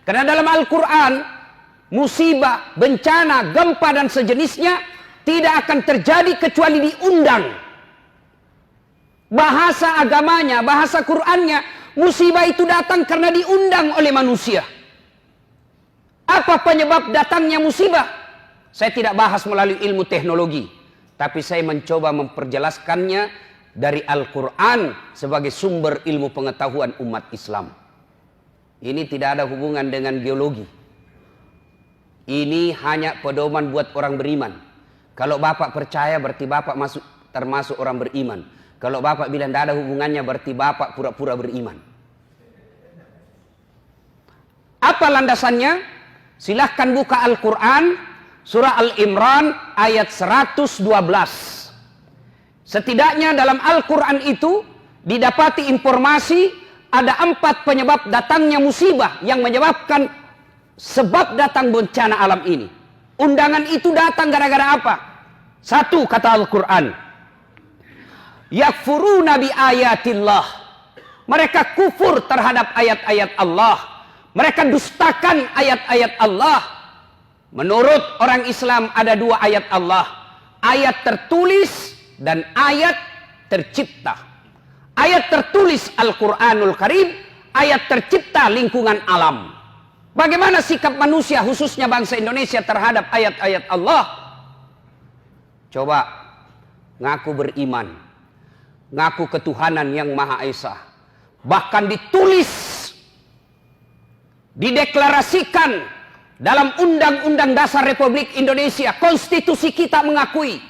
Karena dalam Al-Quran, musibah, bencana, gempa dan sejenisnya tidak akan terjadi kecuali diundang. Bahasa agamanya, bahasa Qur'annya, musibah itu datang karena diundang oleh manusia. Apa penyebab datangnya musibah? Saya tidak bahas melalui ilmu teknologi, tapi saya mencoba memperjelaskannya dari Al-Quran sebagai sumber ilmu pengetahuan umat Islam. Ini tidak ada hubungan dengan geologi. Ini hanya pedoman buat orang beriman. Kalau Bapak percaya berarti Bapak termasuk orang beriman. Kalau Bapak bilang tidak ada hubungannya berarti Bapak pura-pura beriman. Apa landasannya? Silahkan buka Al-Quran, surah Al-Imran ayat 112. Setidaknya dalam Al-Quran itu didapati informasi ada 4 penyebab datangnya musibah yang menyebabkan sebab datang bencana alam ini. Undangan itu datang gara-gara apa? 1, kata Al-Quran, yakfuruna bi ayatillah. Mereka kufur terhadap ayat-ayat Allah. Mereka dustakan ayat-ayat Allah. Menurut orang Islam ada 2 ayat Allah. Ayat tertulis dan ayat tercipta. Ayat tertulis Al-Quranul Karim, ayat tercipta lingkungan alam. Bagaimana sikap manusia khususnya bangsa Indonesia terhadap ayat-ayat Allah? Coba ngaku beriman, ngaku ketuhanan yang Maha Esa. Bahkan ditulis, dideklarasikan dalam Undang-Undang Dasar Republik Indonesia. Konstitusi kita mengakui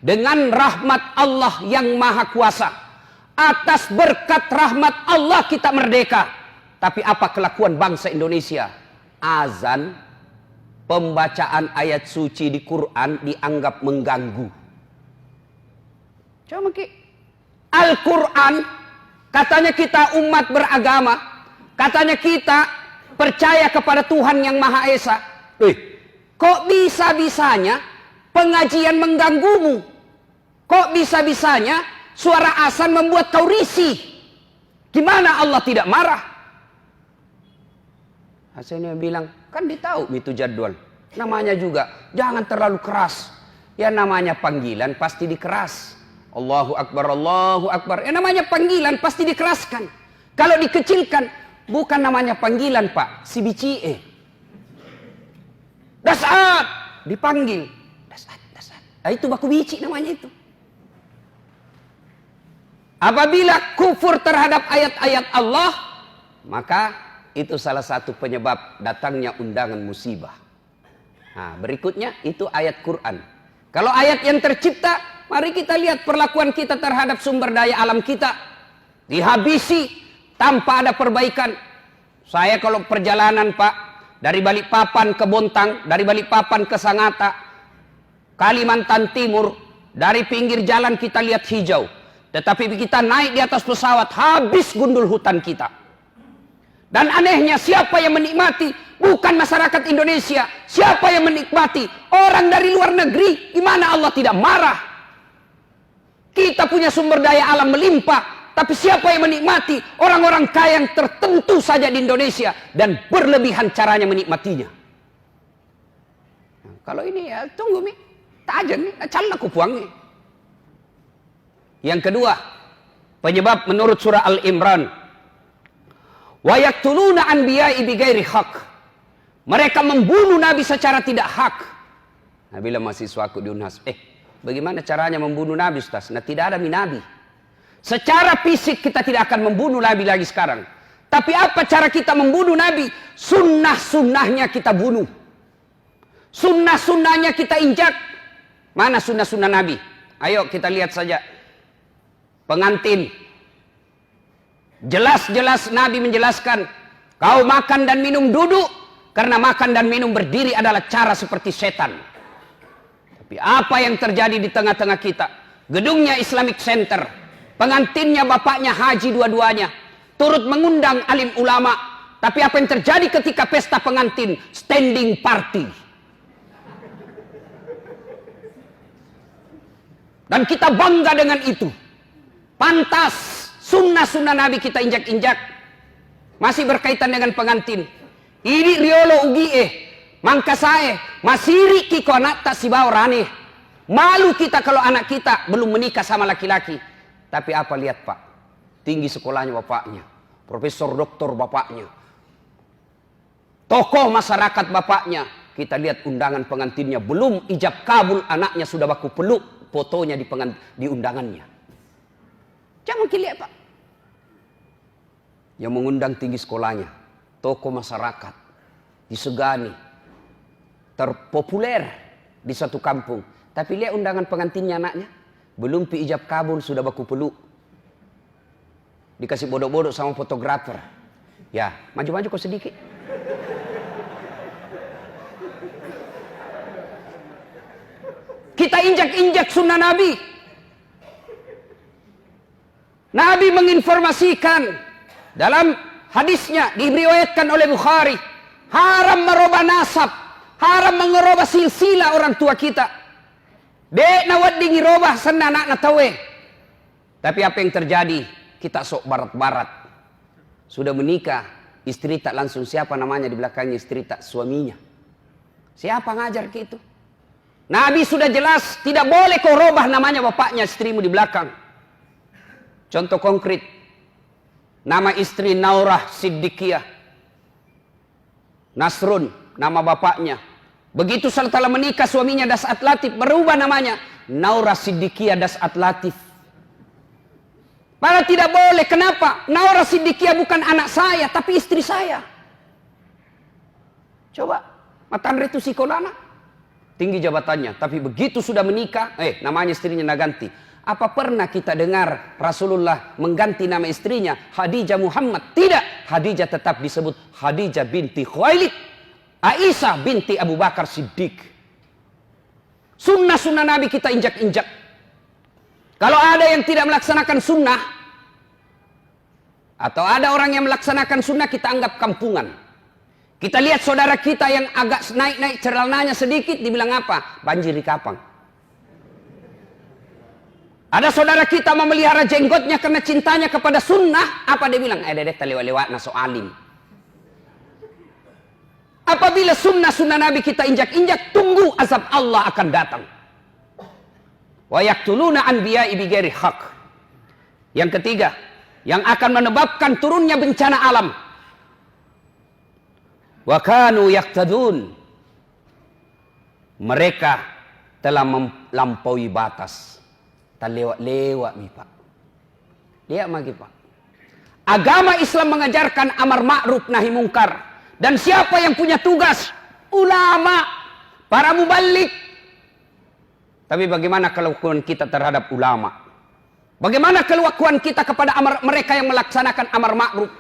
dengan rahmat Allah yang Maha Kuasa. Atas berkat rahmat Allah kita merdeka. Tapi apa kelakuan bangsa Indonesia? Azan, pembacaan ayat suci di Quran dianggap mengganggu. Coba Al-Quran, katanya kita umat beragama, katanya kita percaya kepada Tuhan yang Maha Esa. Kok bisa-bisanya pengajian mengganggumu? Kok bisa-bisanya suara azan membuat kau risih? Gimana Allah tidak marah? Hasilnya bilang, kan ditahu itu jadwal. Namanya juga, jangan terlalu keras. Ya namanya panggilan pasti dikeras. Allahu Akbar, Allahu Akbar. Ya namanya panggilan pasti dikeraskan. Kalau dikecilkan, bukan namanya panggilan Pak, si bicie. Dasat, dipanggil. Dasat, dasat. Nah, itu baku bici namanya itu. Apabila kufur terhadap ayat-ayat Allah, maka itu salah satu penyebab datangnya undangan musibah. Nah, berikutnya itu ayat Quran. Kalau ayat yang tercipta, mari kita lihat perlakuan kita terhadap sumber daya alam kita. Dihabisi tanpa ada perbaikan. Saya kalau perjalanan Pak, dari Balikpapan ke Bontang, dari Balikpapan ke Sangatta, Kalimantan Timur, dari pinggir jalan kita lihat hijau. Tetapi kita naik di atas pesawat, habis gundul hutan kita. Dan anehnya siapa yang menikmati? Bukan masyarakat Indonesia. Siapa yang menikmati? Orang dari luar negeri. Gimana Allah tidak marah? Kita punya sumber daya alam melimpah. Tapi siapa yang menikmati? Orang-orang kaya yang tertentu saja di Indonesia. Dan berlebihan caranya menikmatinya. Nah, kalau ini ya tunggu mi. Tak aja nih. Calon aku puang nih. Yang kedua, penyebab menurut surah Al-Imran, wa yaqtuluna anbiya'i bighairi haq. Mereka membunuh nabi secara tidak hak. Nah, bila mahasiswaku di Unhas, bagaimana caranya membunuh nabi Ustaz? Nah, tidak ada nabi. Secara fisik kita tidak akan membunuh nabi lagi sekarang. Tapi apa cara kita membunuh nabi? Sunnah-sunnahnya kita bunuh. Sunnah-sunnahnya kita injak. Mana sunnah-sunnah nabi? Ayo kita lihat saja. Pengantin. Jelas-jelas Nabi menjelaskan, kau makan dan minum duduk, karena makan dan minum berdiri adalah cara seperti setan. Tapi apa yang terjadi di tengah-tengah kita? Gedungnya Islamic Center, pengantinnya bapaknya haji dua-duanya, turut mengundang alim ulama. Tapi apa yang terjadi ketika pesta pengantin? Standing party. Dan kita bangga dengan itu. Pantas sunnah-sunnah Nabi kita injak-injak. Masih berkaitan dengan pengantin. Ini riolo ugi mangka saya masiri kiko anak tak si bawa rane. Malu kita kalau anak kita belum menikah sama laki-laki. Tapi apa lihat Pak? Tinggi sekolahnya bapaknya. Profesor doktor bapaknya. Tokoh masyarakat bapaknya. Kita lihat undangan pengantinnya. Belum ijab kabul anaknya sudah baku peluk. Fotonya di undangannya. Jangan lihat Pak. Yang mengundang tinggi sekolahnya. Tokoh masyarakat. Disegani. Terpopuler di satu kampung. Tapi lihat undangan pengantinnya anaknya. Belum pi ijab kabul sudah baku peluk. Dikasih bodoh-bodoh sama fotografer. Ya, maju-maju kok sedikit. Kita injak-injak sunnah Nabi. Nabi menginformasikan dalam hadisnya diriwayatkan oleh Bukhari. Haram merubah nasab. Haram mengerubah silsilah orang tua kita. Dek nawad dingi robah sana anak natawe. Tapi apa yang terjadi? Kita sok barat-barat. Sudah menikah, istri tak langsung siapa namanya di belakangnya istri tak suaminya. Siapa ngajar gitu? Nabi sudah jelas tidak boleh kau robah namanya bapaknya istrimu di belakang. Contoh konkret. Nama istri Naurah Siddiqiyah. Nasrun nama bapaknya. Begitu setelah menikah suaminya Das'at Latif berubah namanya Naurah Siddiqiyah Das'at Latif. Padahal tidak boleh. Kenapa? Naurah Siddiqiyah bukan anak saya tapi istri saya. Coba Matan itu Sikolana tinggi jabatannya, tapi begitu sudah menikah, namanya istrinya naganti. Apa pernah kita dengar Rasulullah mengganti nama istrinya Khadijah Muhammad? Tidak. Khadijah tetap disebut Khadijah binti Khuwailid, Aisyah binti Abu Bakar Siddiq. Sunnah-sunnah Nabi kita injak-injak. Kalau ada yang tidak melaksanakan sunnah, atau ada orang yang melaksanakan sunnah, kita anggap kampungan. Kita lihat saudara kita yang agak naik-naik celananya sedikit, dibilang apa? Banjir di kapang. Ada saudara kita memelihara jenggotnya karena cintanya kepada sunnah, apa dia bilang? Dedek lewat-lewat naso alim. Apabila sunnah-sunnah Nabi kita injak-injak, tunggu azab Allah akan datang. Wa yaqtuluna anbiya'i bighairi haq. Yang ketiga, yang akan menyebabkan turunnya bencana alam. Wa kanu yaqtadun. Mereka telah melampaui batas. Tak lewat-lewat nih Pak. Lihat lagi Pak. Agama Islam mengajarkan amar ma'ruf nahi mungkar. Dan siapa yang punya tugas? Ulama, para mubalik. Tapi bagaimana kelakuan kita terhadap ulama? Bagaimana kelakuan kita kepada mereka yang melaksanakan amar ma'ruf?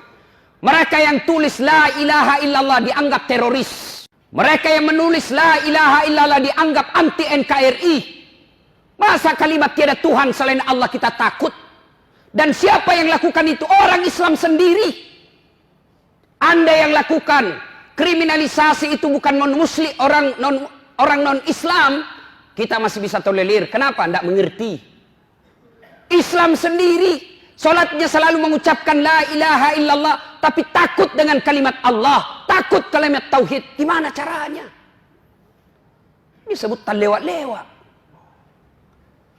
Mereka yang tulis la ilaha illallah dianggap teroris. Mereka yang menulis la ilaha illallah dianggap anti NKRI. Masa kalimat tiada Tuhan selain Allah kita takut? Dan siapa yang lakukan itu? Orang Islam sendiri. Anda yang lakukan kriminalisasi itu bukan non-muslim, orang non-Islam, kita masih bisa tolerir. Kenapa? Tidak mengerti. Islam sendiri, solatnya selalu mengucapkan la ilaha illallah, tapi takut dengan kalimat Allah, takut kalimat tauhid. Gimana caranya? Disebut tak lewat-lewat.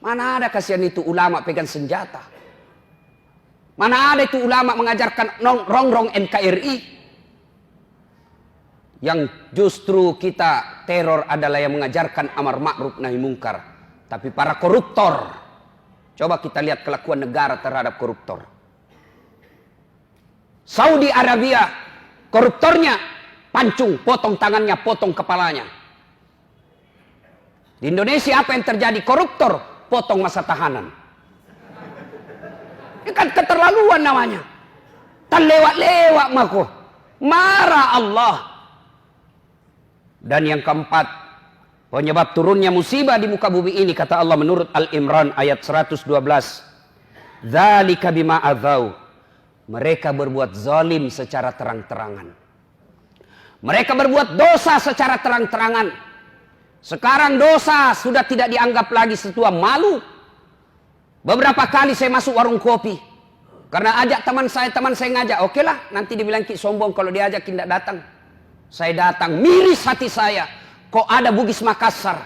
Mana ada kasihan itu ulama pegang senjata? Mana ada itu ulama mengajarkan rongrong NKRI? Yang justru kita teror adalah yang mengajarkan amar ma'ruf nahi mungkar. Tapi para koruptor, coba kita lihat kelakuan negara terhadap koruptor. Saudi Arabia, koruptornya pancung, potong tangannya, potong kepalanya. Di Indonesia apa yang terjadi? Koruptor, potong masa tahanan. Ini kan keterlaluan namanya. Tak lewat-lewat maku. Marah Allah. Dan yang keempat, penyebab turunnya musibah di muka bumi ini, kata Allah menurut Al-Imran ayat 112. Dzalika bima adzau. Mereka berbuat zalim secara terang-terangan. Mereka berbuat dosa secara terang-terangan. Sekarang dosa sudah tidak dianggap lagi sesuatu malu. Beberapa kali saya masuk warung kopi. Karena ajak teman saya ngajak. Oke lah, nanti dibilang ki sombong kalau diajak tidak datang. Saya datang, miris hati saya. Kok ada Bugis Makassar,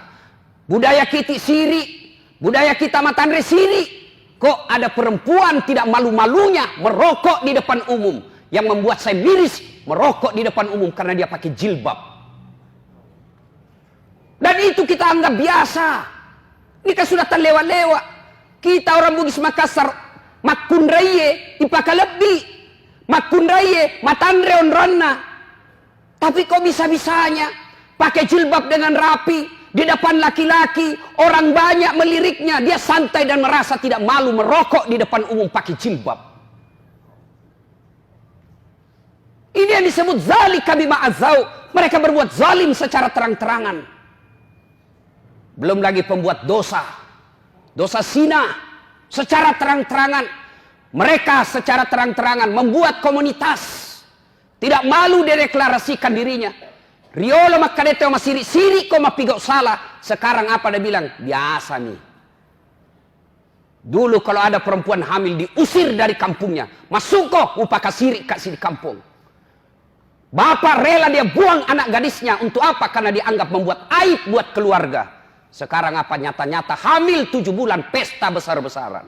budaya kita siri, budaya kita Matandre siri. Kok ada perempuan tidak malu-malunya merokok di depan umum. Yang membuat saya miris, merokok di depan umum karena dia pakai jilbab. Dan itu kita anggap biasa. Ini kan sudah terlewat-lewat. Kita orang Bugis Makassar, makundraye, ipaka lebih. Makundraye, Matandre onronna. Tapi kok bisa-bisanya pakai jilbab dengan rapi di depan laki-laki, orang banyak meliriknya, dia santai dan merasa tidak malu merokok di depan umum pakai jilbab. Ini yang disebut zalika bima azau. Mereka berbuat zalim secara terang-terangan. Belum lagi pembuat dosa, dosa zina secara terang-terangan. Mereka secara terang-terangan membuat komunitas. Tidak malu deklarasikan dirinya. Riolo makadete oma siri koma pigau salah. Sekarang apa dia bilang? Biasa nih. Dulu kalau ada perempuan hamil diusir dari kampungnya. Masuk kok upaka siri kasih di kampung. Bapak rela dia buang anak gadisnya. Untuk apa? Karena dianggap membuat aib buat keluarga. Sekarang apa? Nyata-nyata hamil 7 bulan pesta besar-besaran.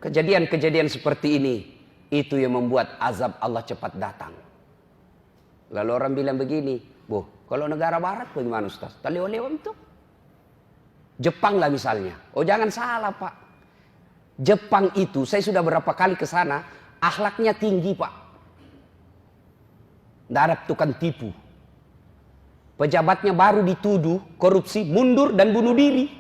Kejadian-kejadian seperti ini. Itu yang membuat azab Allah cepat datang. Lalu orang bilang begini, kalau negara barat bagaimana Ustaz? Lewat-lewat itu. Jepang lah misalnya. Oh jangan salah Pak. Jepang itu, saya sudah berapa kali ke sana, akhlaknya tinggi Pak. Tidak ada tukang tipu. Pejabatnya baru dituduh korupsi, mundur dan bunuh diri.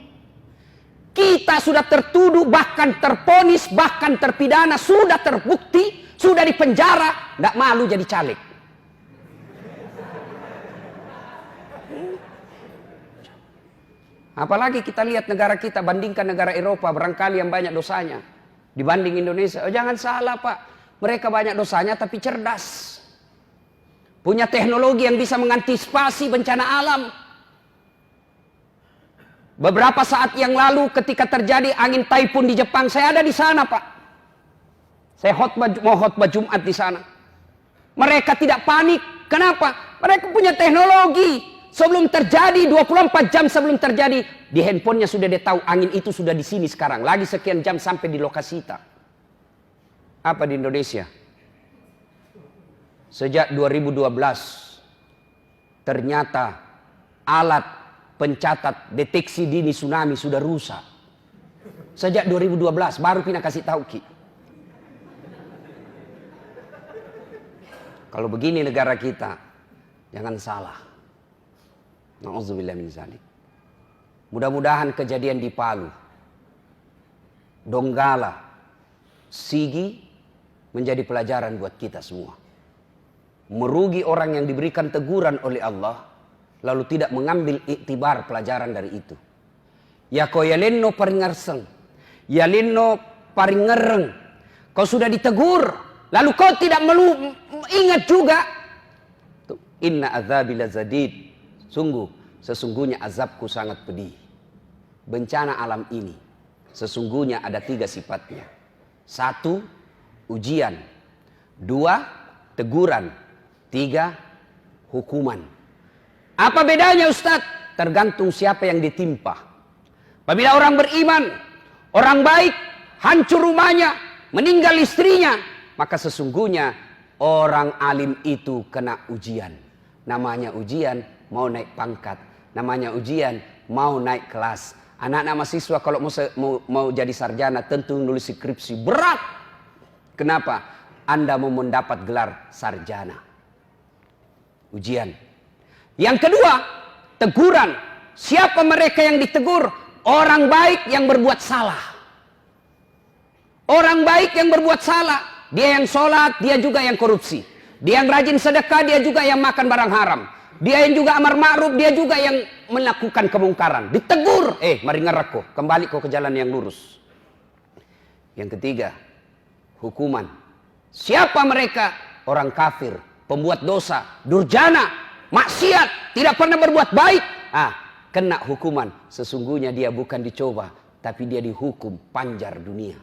Kita sudah tertuduh, bahkan terponis, bahkan terpidana, sudah terbukti, sudah dipenjara, tidak malu jadi caleg. Apalagi kita lihat negara kita, bandingkan negara Eropa, barangkali yang banyak dosanya dibanding Indonesia. Oh, jangan salah Pak, mereka banyak dosanya tapi cerdas. Punya teknologi yang bisa mengantisipasi bencana alam. Beberapa saat yang lalu ketika terjadi angin taifun di Jepang, saya ada di sana Pak. Saya mau khotbah Jumat di sana. Mereka tidak panik. Kenapa? Mereka punya teknologi. Sebelum terjadi, 24 jam sebelum terjadi, di handphonenya sudah dia tahu angin itu sudah di sini sekarang. Lagi sekian jam sampai di lokasi kita. Apa di Indonesia? Sejak 2012, ternyata alat pencatat deteksi dini tsunami sudah rusak. Sejak 2012 baru Pina kasih tahu Ki. Kalau begini negara kita, jangan salah. Nauzubillah min zalik. Mudah-mudahan kejadian di Palu, Donggala, Sigi menjadi pelajaran buat kita semua. Merugi orang yang diberikan teguran oleh Allah, lalu tidak mengambil iktibar pelajaran dari itu. Ya ko yalenno paringarseng, yalenno paringereng. Kau sudah ditegur, lalu kau tidak ingat juga. Inna azabi lazadid. Sesungguhnya azabku sangat pedih. Bencana alam ini sesungguhnya ada 3 sifatnya. 1, ujian. 2, teguran. 3, hukuman. Apa bedanya Ustadz? Tergantung siapa yang ditimpa. Apabila orang beriman, orang baik, hancur rumahnya, meninggal istrinya, maka sesungguhnya orang alim itu kena ujian. Namanya ujian mau naik pangkat, namanya ujian mau naik kelas. Anak-anak mahasiswa kalau mau jadi sarjana tentu nulis skripsi berat. Kenapa? Anda mau mendapat gelar sarjana. Ujian. Yang kedua, teguran. Siapa mereka yang ditegur? Orang baik yang berbuat salah. Orang baik yang berbuat salah. Dia yang sholat, dia juga yang korupsi. Dia yang rajin sedekah, dia juga yang makan barang haram. Dia yang juga amar ma'ruf, dia juga yang melakukan kemungkaran. Ditegur, mari ngerako, kembali kau ke jalan yang lurus. Yang ketiga, hukuman. Siapa mereka? Orang kafir, pembuat dosa, durjana, maksiat, tidak pernah berbuat baik. Kena hukuman. Sesungguhnya dia bukan dicoba, tapi dia dihukum panjar dunia.